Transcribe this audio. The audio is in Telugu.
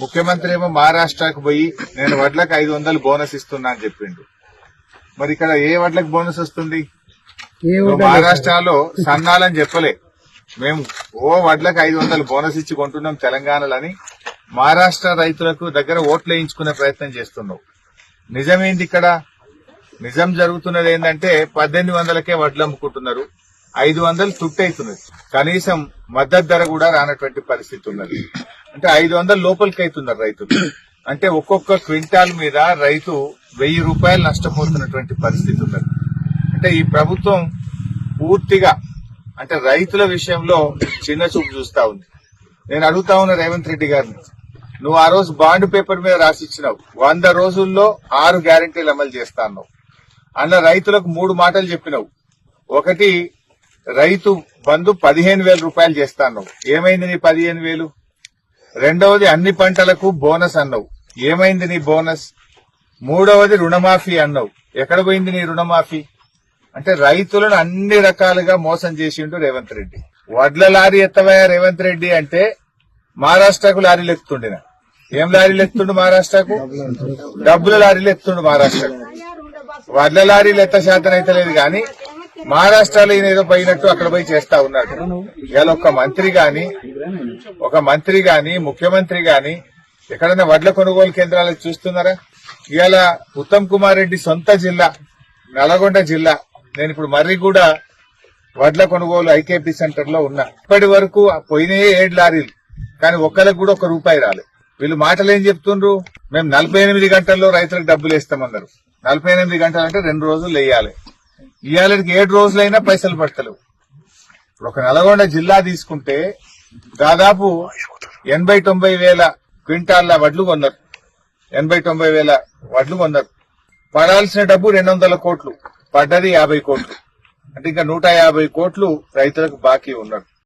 ముఖ్యమంత్రి ఏమో మహారాష్ట్రకు పోయి నేను వడ్లకు 500 బోనస్ ఇస్తున్నా అని చెప్పిండు. మరి ఇక్కడ ఏ వడ్లకు బోనస్ వస్తుంది? మహారాష్ట్రలో సన్నాలని చెప్పలే, మేము వడ్లకు 500 బోనస్ ఇచ్చి కొంటున్నాం తెలంగాణలని మహారాష్ట్ర రైతులకు దగ్గర ఓట్లు వేయించుకునే ప్రయత్నం చేస్తున్నావు. నిజమేంది ఇక్కడ? నిజం జరుగుతున్నది ఏంటంటే 1800కే వడ్లు అమ్ముకుంటున్నారు, 500 తుట్టయితున్నది. కనీసం మద్దతు ధర కూడా రానటువంటి పరిస్థితి ఉన్నది. అంటే 500 లోపలికి అవుతున్నారు రైతులు. అంటే ఒక్కొక్క క్వింటాల్ మీద రైతు 1000 రూపాయలు నష్టపోతున్నటువంటి పరిస్థితి ఉన్నది. అంటే ఈ ప్రభుత్వం పూర్తిగా అంటే రైతుల విషయంలో చిన్న చూపు చూస్తా ఉంది. నేను అడుగుతా ఉన్నా రేవంత్ రెడ్డి గారిని, నువ్వు ఆ రోజు బాండ్ పేపర్ మీద రాసిచ్చినావు 100 రోజుల్లో 6 గ్యారెంటీలు అమలు చేస్తా అన్నావు. అందులో రైతులకు 3 మాటలు చెప్పినావు. ఒకటి, రైతు బంధు 15,000 రూపాయలు చేస్తా అన్నావు. ఏమైంది నీ 15,000? రెండవది, అన్ని పంటలకు బోనస్ అన్నావు. ఏమైంది నీ బోనస్? మూడవది, రుణమాఫీ అన్నావు. ఎక్కడ పోయింది నీ రుణమాఫీ? అంటే రైతులను అన్ని రకాలుగా మోసం చేసిండు రేవంత్ రెడ్డి. వడ్ల లారీ ఎత్తవయ్యా రేవంత్ రెడ్డి అంటే మహారాష్ట్రకు లారీలు ఎత్తుండిన. ఏం లారీలు ఎత్తుండు మహారాష్ట్రకు? డబ్బుల లారీలు ఎత్తుండు మహారాష్ట్రకు. వడ్ల లారీలు ఎత్త శాతం అయితే లేదు కానీ మహారాష్ట్రలో ఈయన ఏదో పోయినట్టు అక్కడ పోయి చేస్తా ఉన్నాడు. ఇవాళ ఒక మంత్రి గాని ముఖ్యమంత్రి గాని ఎక్కడైనా వడ్ల కొనుగోలు కేంద్రాలకు చూస్తున్నారా? ఇవాళ ఉత్తమ్ కుమార్ రెడ్డి సొంత జిల్లా నల్గొండ జిల్లా, నేను ఇప్పుడు మర్రిగూడ వడ్ల కొనుగోలు ఐకేపీ సెంటర్ లో ఉన్నా. ఇప్పటి వరకు పోయినాయే 7 లారీలు, కానీ ఒక్కరికి కూడా 1 రూపాయి రాలేదు. వీళ్ళు మాటలు ఏం చెప్తుండ్రు? మేము 48 గంటల్లో రైతులకు డబ్బులు వేస్తామన్నారు. 48 గంటలు అంటే 2 రోజులు వేయాలి. ఇవాళకి 7 రోజులైనా పైసలు పడతలేవు. ఒక నల్గొండ జిల్లా తీసుకుంటే దాదాపు 80-90 వేల క్వింటాల్ల వడ్లు కొన్నారు. 80-90 వేల వడ్లు కొన్నారు. పడాల్సిన డబ్బు 200 కోట్లు, పడ్డది 50 కోట్లు. అంటే ఇంకా 150 కోట్లు రైతులకు బాకీ ఉన్నారు.